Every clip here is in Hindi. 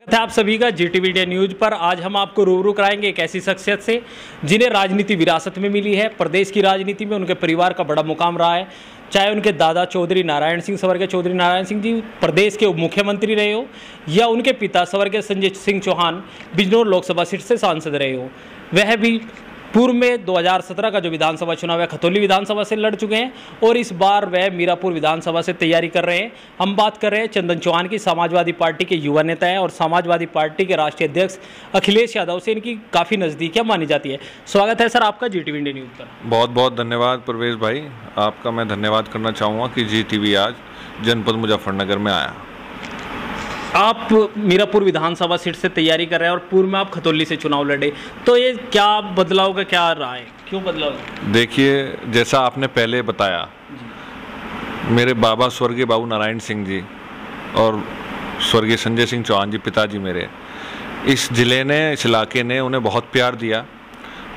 आप सभी का जीटीवी इंडिया न्यूज पर। आज हम आपको रूबरू कराएंगे एक ऐसी शख्सियत से जिन्हें राजनीति विरासत में मिली है। प्रदेश की राजनीति में उनके परिवार का बड़ा मुकाम रहा है, चाहे उनके दादा चौधरी नारायण सिंह स्वर्गीय चौधरी नारायण सिंह जी प्रदेश के उप मुख्यमंत्री रहे हो, या उनके पिता स्वर्गीय संजय सिंह चौहान बिजनौर लोकसभा सीट से सांसद रहे हो। वह भी पूर्व में 2017 का जो विधानसभा चुनाव है खतौली विधानसभा से लड़ चुके हैं और इस बार वह मीरापुर विधानसभा से तैयारी कर रहे हैं। हम बात कर रहे हैं चंदन चौहान की। समाजवादी पार्टी के युवा नेता हैं और समाजवादी पार्टी के राष्ट्रीय अध्यक्ष अखिलेश यादव से इनकी काफ़ी नज़दीकियाँ मानी जाती है। स्वागत है सर आपका जीटीवी इंडिया न्यूज़ पर। बहुत बहुत धन्यवाद प्रवेश भाई, आपका मैं धन्यवाद करना चाहूँगा कि जीटीवी आज जनपद मुजफ्फरनगर में आया। आप मीरापुर विधानसभा सीट से तैयारी कर रहे हैं और पूर्व में आप खतौली से चुनाव लड़े, तो ये क्या बदलाव का क्या रहा है, क्यों बदलाव? देखिए, जैसा आपने पहले बताया, मेरे बाबा स्वर्गीय बाबू नारायण सिंह जी और स्वर्गीय संजय सिंह चौहान जी पिताजी मेरे, इस ज़िले ने, इस इलाके ने उन्हें बहुत प्यार दिया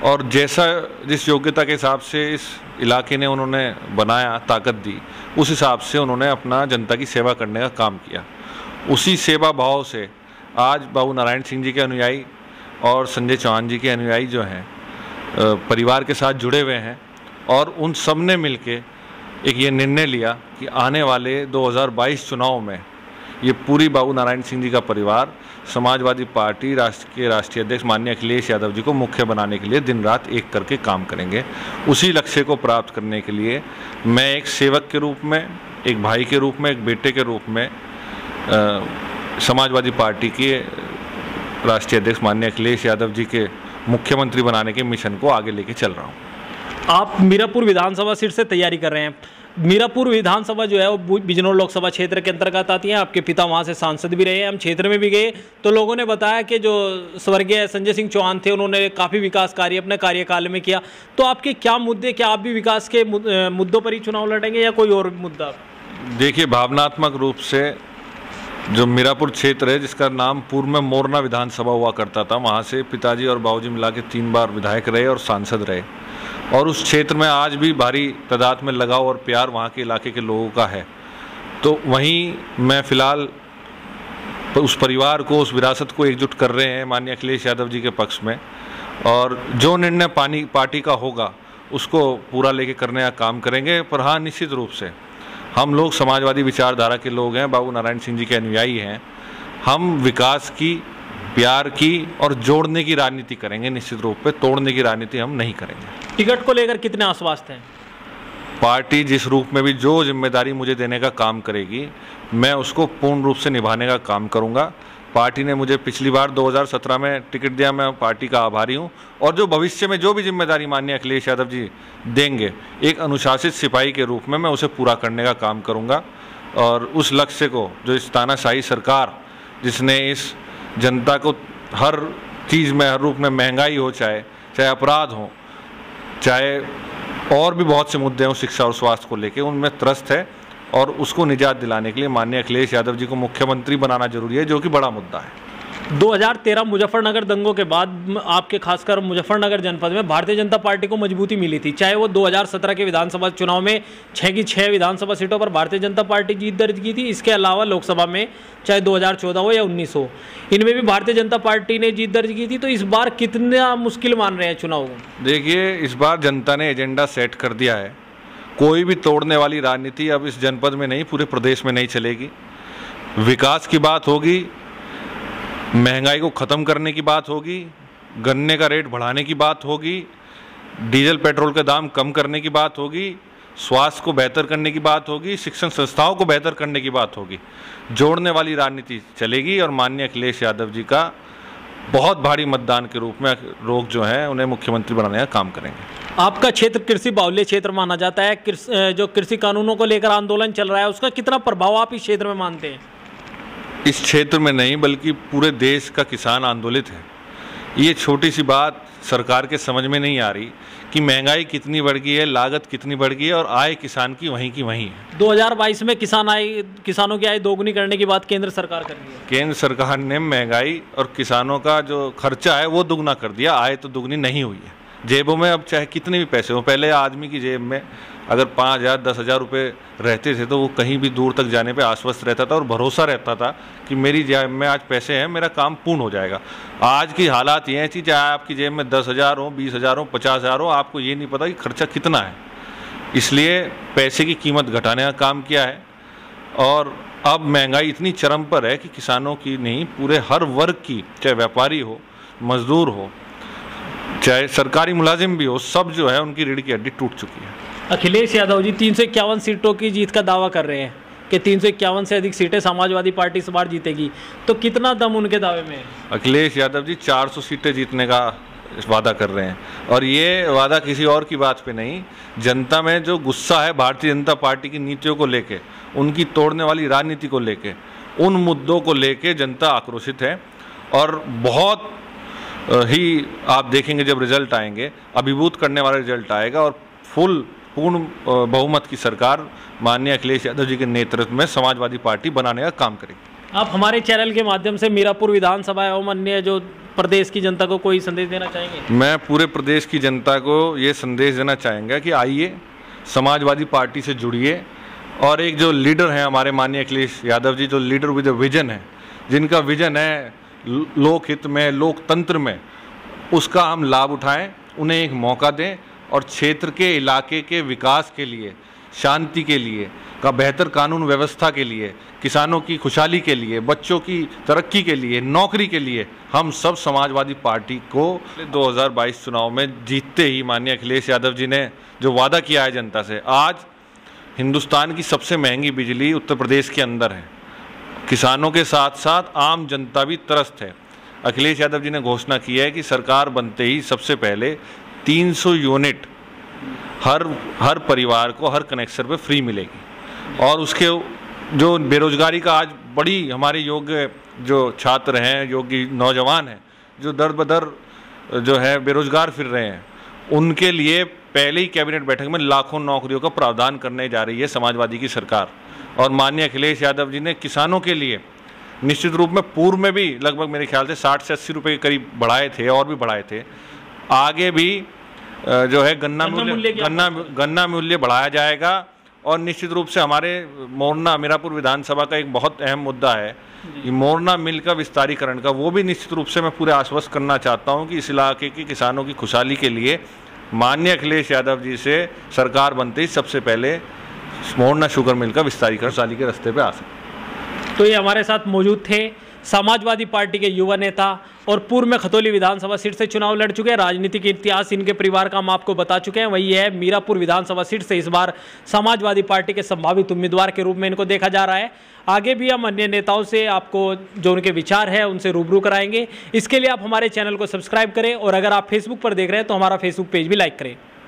और जैसा जिस योग्यता के हिसाब से इस इलाके ने उन्होंने बनाया, ताकत दी, उस हिसाब से उन्होंने अपना जनता की सेवा करने का काम किया। उसी सेवा भाव से आज बाबू नारायण सिंह जी के अनुयायी और संजय चौहान जी के अनुयायी जो हैं परिवार के साथ जुड़े हुए हैं और उन सब ने मिलके एक ये निर्णय लिया कि आने वाले 2022 चुनाव में ये पूरी बाबू नारायण सिंह जी का परिवार समाजवादी पार्टी के राष्ट्रीय अध्यक्ष माननीय अखिलेश यादव जी को मुख्य बनाने के लिए दिन रात एक करके काम करेंगे। उसी लक्ष्य को प्राप्त करने के लिए मैं एक सेवक के रूप में, एक भाई के रूप में, एक बेटे के रूप में समाजवादी पार्टी के राष्ट्रीय अध्यक्ष माननीय अखिलेश यादव जी के मुख्यमंत्री बनाने के मिशन को आगे लेके चल रहा हूँ। आप मीरापुर विधानसभा सीट से तैयारी कर रहे हैं। मीरापुर विधानसभा जो है वो बिजनौर लोकसभा क्षेत्र के अंतर्गत आती है। आपके पिता वहाँ से सांसद भी रहे हैं। हम क्षेत्र में भी गए तो लोगों ने बताया कि जो स्वर्गीय संजय सिंह चौहान थे उन्होंने काफ़ी विकास कार्य अपने कार्यकाल में किया। तो आपके क्या मुद्दे, क्या आप भी विकास के मुद्दों पर ही चुनाव लड़ेंगे या कोई और मुद्दा? देखिए, भावनात्मक रूप से जो मीरापुर क्षेत्र है, जिसका नाम पूर्व में मोरना विधानसभा हुआ करता था, वहाँ से पिताजी और बाबूजी मिला के 3 बार विधायक रहे और सांसद रहे और उस क्षेत्र में आज भी भारी तादाद में लगाव और प्यार वहाँ के इलाके के लोगों का है। तो वहीं मैं फ़िलहाल उस परिवार को, उस विरासत को एकजुट कर रहे हैं माननीय अखिलेश यादव जी के पक्ष में और जो निर्णय पार्टी का होगा उसको पूरा लेके करने का काम करेंगे। पर हाँ, निश्चित रूप से हम लोग समाजवादी विचारधारा के लोग हैं, बाबू नारायण सिंह जी के अनुयायी हैं। हम विकास की, प्यार की और जोड़ने की राजनीति करेंगे, निश्चित रूप पे तोड़ने की राजनीति हम नहीं करेंगे। टिकट को लेकर कितने आश्वस्त हैं? पार्टी जिस रूप में भी जो जिम्मेदारी मुझे देने का काम करेगी, मैं उसको पूर्ण रूप से निभाने का काम करूँगा। पार्टी ने मुझे पिछली बार 2017 में टिकट दिया, मैं पार्टी का आभारी हूं और जो भविष्य में जो भी जिम्मेदारी माननीय अखिलेश यादव जी देंगे, एक अनुशासित सिपाही के रूप में मैं उसे पूरा करने का काम करूंगा और उस लक्ष्य को, जो इस तानाशाही सरकार जिसने इस जनता को हर चीज़ में, हर रूप में, महंगाई हो, चाहे अपराध हो, चाहे और भी बहुत से मुद्दे हों शिक्षा और स्वास्थ्य को लेकर, उनमें त्रस्त है और उसको निजात दिलाने के लिए माननीय अखिलेश यादव जी को मुख्यमंत्री बनाना जरूरी है, जो कि बड़ा मुद्दा है। 2013 मुजफ्फरनगर दंगों के बाद आपके खासकर मुजफ्फरनगर जनपद में भारतीय जनता पार्टी को मजबूती मिली थी। चाहे वो 2017 के विधानसभा चुनाव में 6 की 6 विधानसभा सीटों पर भारतीय जनता पार्टी जीत दर्ज की थी। इसके अलावा लोकसभा में चाहे 2014 हो या 19 हो, इनमें भी भारतीय जनता पार्टी ने जीत दर्ज की थी। तो इस बार कितना मुश्किल मान रहे हैं चुनाव को? देखिए, इस बार जनता ने एजेंडा सेट कर दिया है। कोई भी तोड़ने वाली राजनीति अब इस जनपद में नहीं, पूरे प्रदेश में नहीं चलेगी। विकास की बात होगी, महंगाई को ख़त्म करने की बात होगी, गन्ने का रेट बढ़ाने की बात होगी, डीजल पेट्रोल के दाम कम करने की बात होगी, स्वास्थ्य को बेहतर करने की बात होगी, शिक्षण संस्थाओं को बेहतर करने की बात होगी। जोड़ने वाली राजनीति चलेगी और माननीय अखिलेश यादव जी का बहुत भारी मतदान के रूप में लोग जो हैं उन्हें मुख्यमंत्री बनाने का काम करेंगे। आपका क्षेत्र कृषि बाहुल्य क्षेत्र माना जाता है। जो कृषि कानूनों को लेकर आंदोलन चल रहा है, उसका कितना प्रभाव आप इस क्षेत्र में मानते हैं? इस क्षेत्र में नहीं, बल्कि पूरे देश का किसान आंदोलित है। ये छोटी सी बात सरकार के समझ में नहीं आ रही कि महंगाई कितनी बढ़ गई है, लागत कितनी बढ़ गई है और आय किसान की वहीं की वहीं है। 2022 में किसानों की आय दोगुनी करने की बात केंद्र सरकार कर रही है। केंद्र सरकार ने महंगाई और किसानों का जो खर्चा है वो दुगना कर दिया, आय तो दुगनी नहीं हुई है। जेबों में अब चाहे कितने भी पैसे हो, पहले आदमी की जेब में अगर 5,000 10,000 रुपये रहते थे तो वो कहीं भी दूर तक जाने पे आश्वस्त रहता था और भरोसा रहता था कि मेरी जेब में आज पैसे हैं, मेरा काम पूर्ण हो जाएगा। आज की हालात ये हैं कि चाहे आपकी जेब में 10,000 हो, 20,000 हो, 50,000 हो, आपको ये नहीं पता कि खर्चा कितना है। इसलिए पैसे की कीमत घटाने का काम किया है और अब महंगाई इतनी चरम पर है कि किसानों की नहीं, पूरे हर वर्ग की, चाहे व्यापारी हो, मजदूर हो, चाहे सरकारी मुलाजिम भी हो, सब जो है उनकी रीढ़ की हड्डी टूट चुकी है। अखिलेश यादव जी 351 सीटों की जीत का दावा कर रहे हैं कि 351 से अधिक सीटें समाजवादी पार्टी इस बार जीतेगी, तो कितना दम उनके दावे में है? अखिलेश यादव जी 400 सीटें जीतने का वादा कर रहे हैं और ये वादा किसी और की बात पे नहीं, जनता में जो गुस्सा है भारतीय जनता पार्टी की नीतियों को लेके, उनकी तोड़ने वाली राजनीति को लेके, उन मुद्दों को लेके जनता आक्रोशित है और बहुत ही आप देखेंगे जब रिजल्ट आएंगे, अभिभूत करने वाला रिजल्ट आएगा और पूर्ण बहुमत की सरकार माननीय अखिलेश यादव जी के नेतृत्व में समाजवादी पार्टी बनाने का काम करेगी। आप हमारे चैनल के माध्यम से मीरापुर विधानसभा एवं अन्य जो प्रदेश की जनता को कोई संदेश देना चाहेंगे? मैं पूरे प्रदेश की जनता को ये संदेश देना चाहेंगे कि आइए, समाजवादी पार्टी से जुड़िए और एक जो लीडर हैं हमारे माननीय अखिलेश यादव जी, जो लीडर विद विजन है, जिनका विजन है लोकहित में, लोकतंत्र में, उसका हम लाभ उठाएं, उन्हें एक मौका दें और क्षेत्र के इलाके के विकास के लिए, शांति के लिए, का बेहतर कानून व्यवस्था के लिए, किसानों की खुशहाली के लिए, बच्चों की तरक्की के लिए, नौकरी के लिए हम सब समाजवादी पार्टी को 2022 चुनाव में जीतते ही माननीय अखिलेश यादव जी ने जो वादा किया है जनता से, आज हिंदुस्तान की सबसे महंगी बिजली उत्तर प्रदेश के अंदर है। किसानों के साथ साथ आम जनता भी त्रस्त है। अखिलेश यादव जी ने घोषणा की है कि सरकार बनते ही सबसे पहले 300 यूनिट हर परिवार को हर कनेक्शन पे फ्री मिलेगी और उसके जो बेरोजगारी का आज बड़ी हमारे योग्य जो छात्र हैं, योग्य नौजवान हैं, जो दर बदर जो है बेरोजगार फिर रहे हैं, उनके लिए पहले ही कैबिनेट बैठक में लाखों नौकरियों का प्रावधान करने जा रही है समाजवादी की सरकार। और माननीय अखिलेश यादव जी ने किसानों के लिए निश्चित रूप में पूर्व में भी लगभग मेरे ख्याल से 60 से 80 रुपये के करीब बढ़ाए थे और भी बढ़ाए थे, आगे भी जो है गन्ना मूल्य बढ़ाया जाएगा। और निश्चित रूप से हमारे मोरना मीरापुर विधानसभा का एक बहुत अहम मुद्दा है ये मोरना मिल का विस्तारीकरण का, वो भी निश्चित रूप से मैं पूरे आश्वस्त करना चाहता हूं कि इस इलाके के किसानों की खुशहाली के लिए माननीय अखिलेश यादव जी से सरकार बनते ही सबसे पहले मोरना शुगर मिल का विस्तारीकरण खुशहाली के रास्ते पे आ सके। तो ये हमारे साथ मौजूद थे समाजवादी पार्टी के युवा नेता और पूर्व में खतौली विधानसभा सीट से चुनाव लड़ चुके हैं। राजनीतिक इतिहास इनके परिवार का हम आपको बता चुके हैं। वही है मीरापुर विधानसभा सीट से इस बार समाजवादी पार्टी के संभावित उम्मीदवार के रूप में इनको देखा जा रहा है। आगे भी हम अन्य नेताओं से आपको जो उनके विचार है उनसे रूबरू कराएंगे। इसके लिए आप हमारे चैनल को सब्सक्राइब करें और अगर आप फेसबुक पर देख रहे हैं तो हमारा फेसबुक पेज भी लाइक करें।